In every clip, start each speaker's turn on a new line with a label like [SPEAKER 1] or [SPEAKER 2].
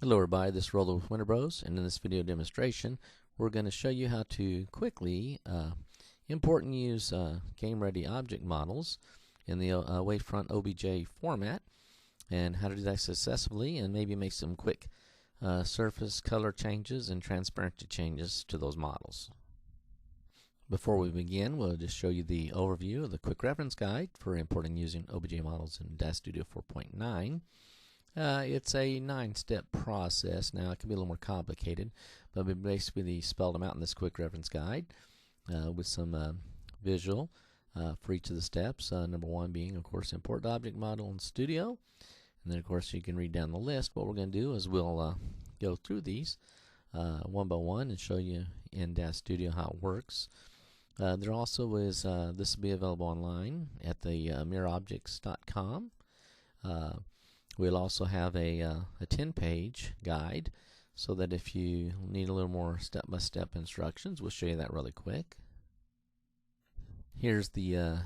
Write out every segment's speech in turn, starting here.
[SPEAKER 1] Hello everybody, this is Rollo with Winter Bros, and in this video demonstration we're going to show you how to quickly import and use game-ready object models in the Wavefront OBJ format, and how to do that successfully and maybe make some quick surface color changes and transparency changes to those models. Before we begin, we'll just show you the overview of the quick reference guide for importing using OBJ models in DAZ Studio 4.9. It's a 9-step process. Now it can be a little more complicated, but we basically spelled them out in this quick reference guide with some visual for each of the steps. Number one being, of course, import the object model in Studio, and then of course you can read down the list. What we're going to do is we'll go through these one by one and show you in DAZ Studio how it works. There also is this will be available online at the mirrorobjects.com. We'll also have a 10-page guide, so that if you need a little more step-by-step instructions, we'll show you that really quick. Here's the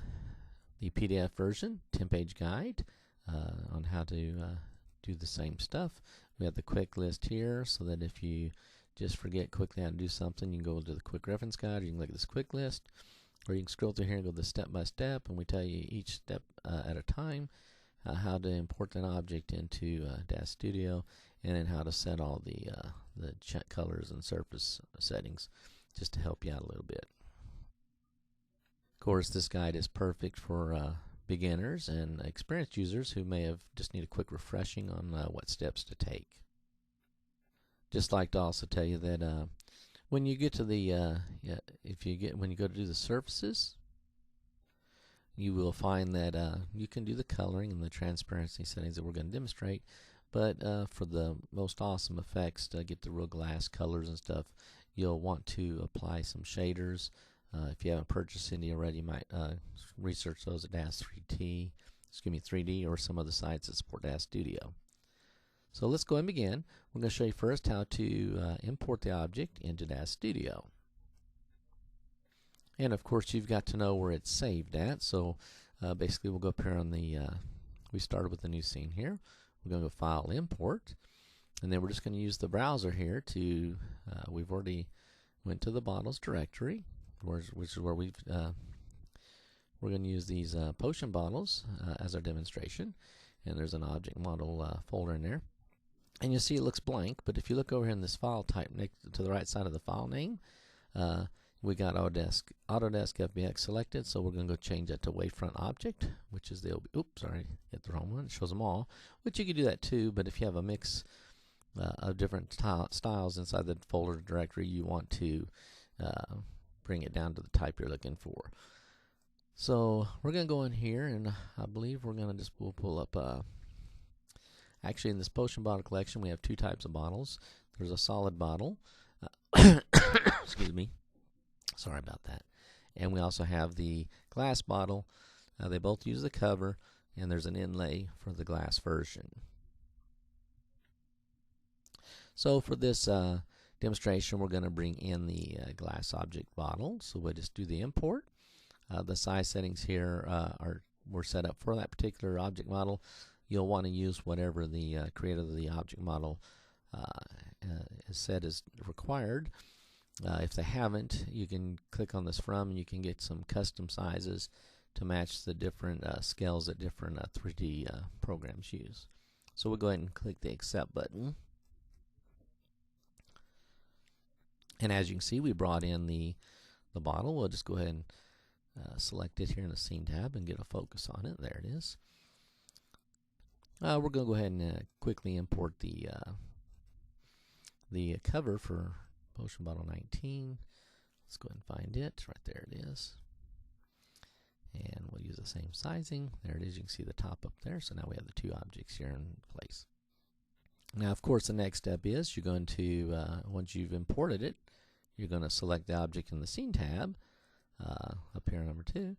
[SPEAKER 1] PDF version, 10-page guide on how to do the same stuff. We have the quick list here, so that if you just forget quickly how to do something, you can go to the quick reference guide, or you can look at this quick list, or you can scroll through here and go to the step-by-step, and we tell you each step at a time how to import an object into DAZ Studio, and then how to set all the check colors and surface settings, just to help you out a little bit. Of course, this guide is perfect for beginners and experienced users who may have just need a quick refreshing on what steps to take. Just like to also tell you that when you get to the when you go to do the surfaces, you will find that you can do the coloring and the transparency settings that we're going to demonstrate, but for the most awesome effects to get the real glass colors and stuff, you'll want to apply some shaders. If you haven't purchased any already, you might research those at DAZ 3D or some other sites that support DAZ Studio. So let's go and begin. We're going to show you first how to import the object into DAZ Studio. And of course you've got to know where it's saved at, so basically we'll go up here on the, we started with a new scene here. We're going to go File, Import, and then we're just going to use the browser here to, we've already went to the models directory, which is where we're going to use these potion bottles as our demonstration, and there's an object model folder in there. And you'll see it looks blank, but if you look over here in this file type next to the right side of the file name, we got Autodesk FBX selected, so we're going to go change that to Wavefront Object, which is the oops, sorry, hit the wrong one. It shows them all, which you could do that too. But if you have a mix of different styles inside the folder directory, you want to bring it down to the type you're looking for. So we're going to go in here, and I believe we're going to just we'll pull up. Actually, in this potion bottle collection, we have two types of bottles. There's a solid bottle. Excuse me. Sorry about that. And we also have the glass bottle. They both use the cover, and there's an inlay for the glass version. So for this demonstration, we're going to bring in the glass object bottle. So we'll just do the import. The size settings here were set up for that particular object model. You'll want to use whatever the creator of the object model has said is required. If they haven't, you can click on this from, and you can get some custom sizes to match the different scales that different 3D programs use. So we'll go ahead and click the Accept button. And as you can see, we brought in the bottle. We'll just go ahead and select it here in the Scene tab and get a focus on it. There it is. We're going to go ahead and quickly import the cover for Potion Bottle 19. Let's go ahead and find it. Right there it is. And we'll use the same sizing. There it is. You can see the top up there. So now we have the two objects here in place. Now, of course, the next step is you're going to, once you've imported it, you're going to select the object in the Scene tab up here, number 2.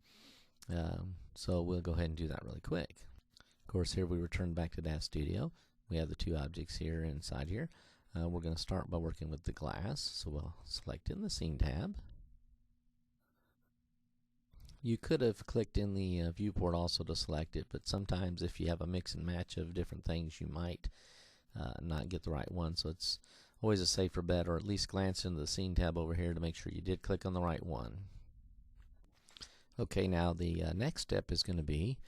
[SPEAKER 1] So we'll go ahead and do that really quick. Of course, here we return back to DAZ Studio. We have the two objects here inside here. We're going to start by working with the glass, so we'll select it in the Scene tab. You could have clicked in the viewport also to select it, but sometimes if you have a mix and match of different things, you might not get the right one. So it's always a safer bet, or at least glance into the scene tab over here to make sure you did click on the right one. Okay, now the next step is going to be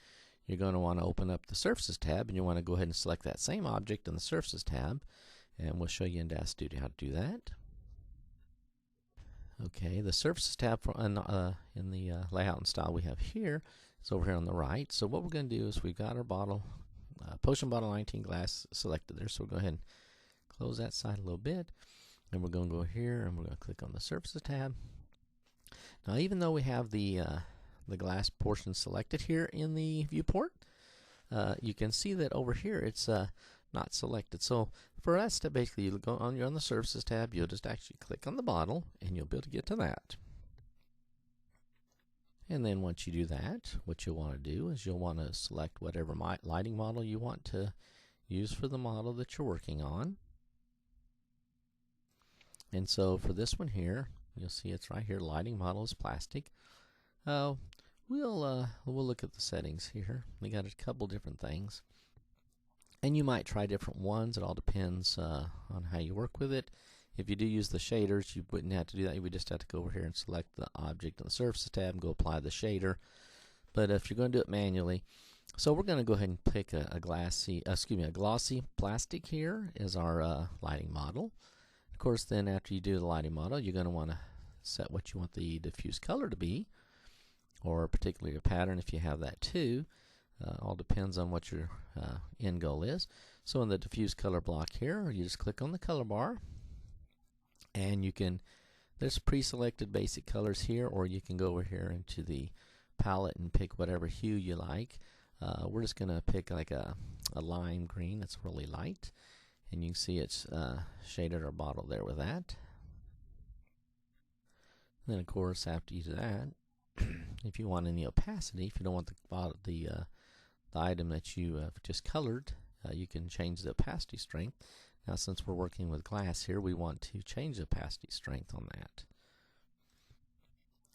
[SPEAKER 1] you're going to want to open up the Surfaces tab, and you want to go ahead and select that same object in the Surfaces tab, and we'll show you in DAS Studio how to do that. Okay, the Surfaces tab in the layout and style we have here is over here on the right. So what we're going to do is we've got our bottle, Potion Bottle 19 glass selected there. So we'll go ahead and close that side a little bit, and we're going to go here and we're going to click on the Surfaces tab. Now, even though we have the glass portion selected here in the viewport, you can see that over here it's not selected. So for us to basically, you're on the Surfaces tab, you'll just actually click on the bottle and you'll be able to get to that. And then once you do that, what you'll want to do is you'll want to select whatever lighting model you want to use for the model that you're working on. And so for this one here, you'll see it's right here, lighting model is plastic. We'll look at the settings here. We got a couple different things. And you might try different ones. It all depends on how you work with it. If you do use the shaders, you wouldn't have to do that. You would just have to go over here and select the object in the Surfaces tab and go apply the shader. But if you're going to do it manually, so we're going to go ahead and pick a glossy plastic here as our lighting model. Of course, then after you do the lighting model, you're going to want to set what you want the diffuse color to be, or particularly a pattern if you have that too. All depends on what your end goal is. So in the diffuse color block here, you just click on the color bar, and you can, there's pre-selected basic colors here, or you can go over here into the palette and pick whatever hue you like. We're just going to pick like a lime green that's really light, and you can see it's shaded our bottle there with that. Then of course after you do that, if you want any opacity, if you don't want the item that you have just colored, you can change the opacity strength. Now since we're working with glass here, we want to change the opacity strength on that.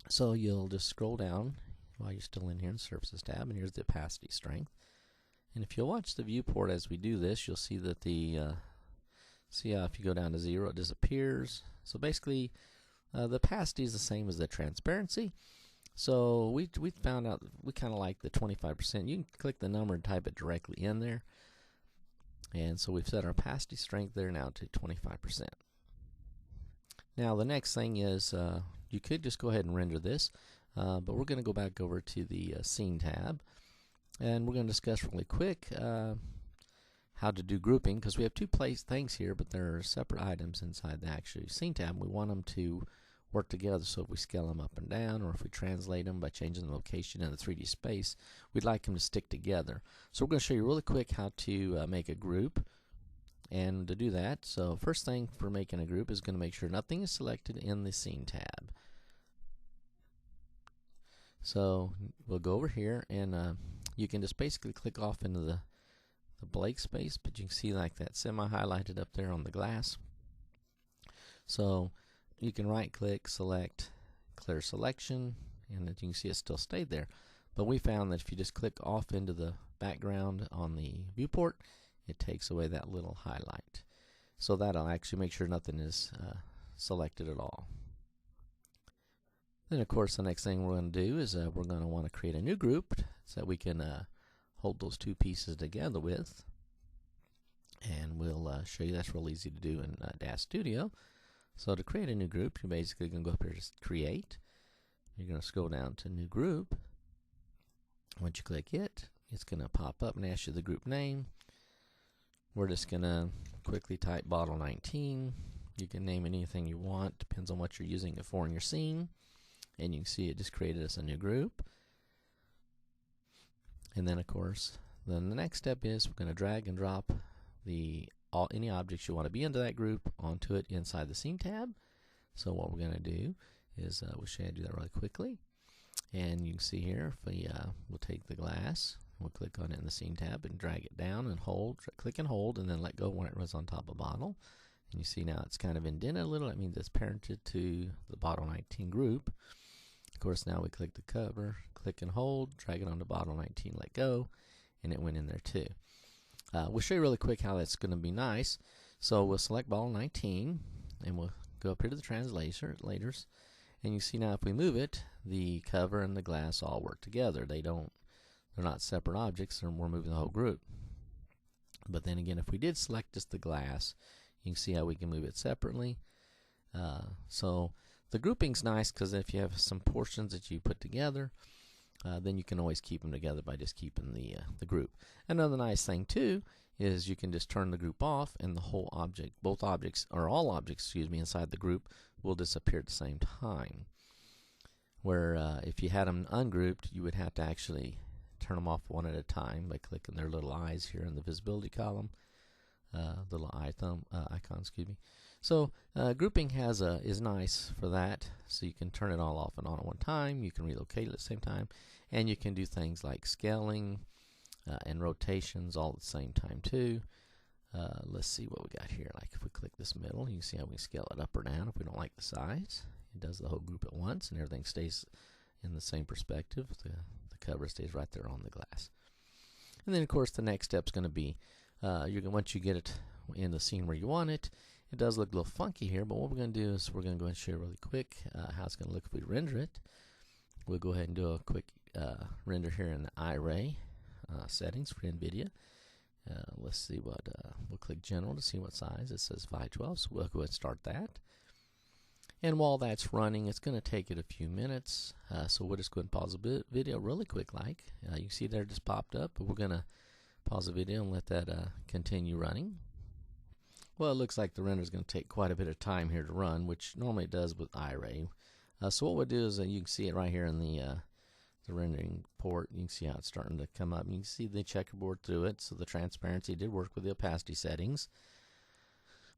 [SPEAKER 1] So you'll just scroll down while you're still in here in the Surfaces tab, and here's the opacity strength. And if you'll watch the viewport as we do this, you'll see that see how if you go down to 0, it disappears. So basically, the opacity is the same as the transparency. So we found out we kind of like the 25%. You can click the number and type it directly in there. And so we've set our opacity strength there now to 25%. Now the next thing is you could just go ahead and render this, but we're going to go back over to the Scene tab, and we're going to discuss really quick how to do grouping, because we have two things here, but there are separate items inside the actual Scene tab. We want them to work together, so if we scale them up and down, or if we translate them by changing the location in the 3D space, we'd like them to stick together. So we're going to show you really quick how to make a group. And to do that, so first thing for making a group is going to make sure nothing is selected in the Scene tab. So we'll go over here, and you can just basically click off into the blank space, but you can see like that semi-highlighted up there on the glass. So you can right click, select clear selection, and as you can see it still stayed there. But we found that if you just click off into the background on the viewport, it takes away that little highlight. So that'll actually make sure nothing is selected at all. Then of course the next thing we're going to do is we're going to want to create a new group so that we can hold those two pieces together with. And we'll show you that's real easy to do in DAS Studio. So to create a new group, you're basically going to go up here to Create. You're going to scroll down to New Group. Once you click it, it's going to pop up and ask you the group name. We're just going to quickly type Bottle 19. You can name it anything you want, depends on what you're using it for in your scene. And you can see it just created us a new group. And then of course, then the next step is we're going to drag and drop any objects you want to be into that group onto it inside the Scene tab. So what we're going to do is we'll show you how to do that really quickly. And you can see here, if we'll take the glass, we'll click on it in the Scene tab and drag it down and hold, click and hold, and then let go when it runs on top of bottle. And you see now it's kind of indented a little. That means it's parented to the Bottle 19 group. Of course, now we click the cover, click and hold, drag it onto Bottle 19, let go, and it went in there too. We'll show you really quick how that's going to be nice. So we'll select ball 19, and we'll go up here to the translators, and you see now if we move it, the cover and the glass all work together. They're not separate objects, and we're moving the whole group. But then again, if we did select just the glass, you can see how we can move it separately. So the grouping's nice because if you have some portions that you put together, then you can always keep them together by just keeping the group. Another nice thing too is you can just turn the group off, and the whole object, both objects, or all objects, excuse me, inside the group will disappear at the same time. Where if you had them ungrouped, you would have to actually turn them off one at a time by clicking their little eyes here in the visibility column, little icon, excuse me. So grouping is nice for that. So you can turn it all off and on at one time. You can relocate it at the same time, and you can do things like scaling and rotations all at the same time too. Let's see what we got here. Like if we click this middle, you can see how we can scale it up or down if we don't like the size. It does the whole group at once, and everything stays in the same perspective. The cover stays right there on the glass. And then of course the next step is going to be once you get it in the scene where you want it. It does look a little funky here, but what we're going to do is we're going to go ahead and show you really quick how it's going to look if we render it. We'll go ahead and do a quick render here in the iRay settings for NVIDIA. Let's see what, we'll click General to see what size. It says 512, so we'll go ahead and start that. And while that's running, it's going to take it a few minutes, so we'll just go ahead and pause the video really quick like. You can see there it just popped up, but we're going to pause the video and let that continue running. Well, it looks like the render is going to take quite a bit of time here to run, which normally it does with iRay. So what we'll do is you can see it right here in the rendering port. You can see how it's starting to come up. You can see the checkerboard through it, so the transparency did work with the opacity settings.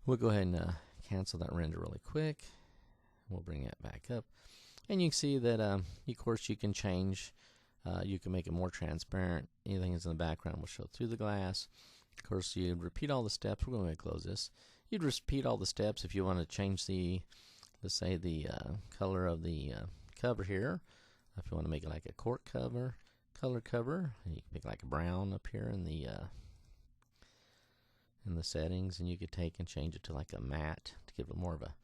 [SPEAKER 1] We'll go ahead and cancel that render really quick. We'll bring that back up. And you can see that, of course, you can change. You can make it more transparent. Anything that's in the background will show through the glass. Of course, you'd repeat all the steps. We're going to close this. You'd repeat all the steps if you want to change the, let's say, the color of the cover here. If you want to make it like a cork cover, color cover, and you can make like a brown up here in the settings, and you could take and change it to like a matte to give it more of a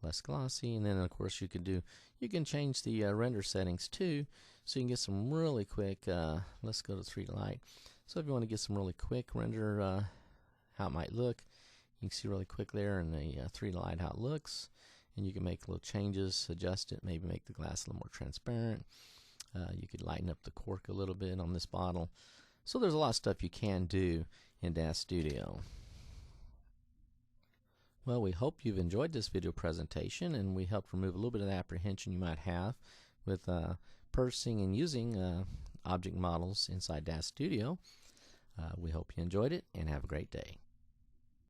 [SPEAKER 1] less glossy. And then of course you can change the render settings too, so you can get some really quick. Let's go to 3 to light. So if you want to get some really quick render, how it might look, you can see really quick there in the 3 to light how it looks. And you can make little changes, adjust it, maybe make the glass a little more transparent. You could lighten up the cork a little bit on this bottle. So there's a lot of stuff you can do in DAZ Studio. Well, we hope you've enjoyed this video presentation, and we helped remove a little bit of the apprehension you might have with purchasing and using object models inside DAZ Studio. We hope you enjoyed it, and have a great day.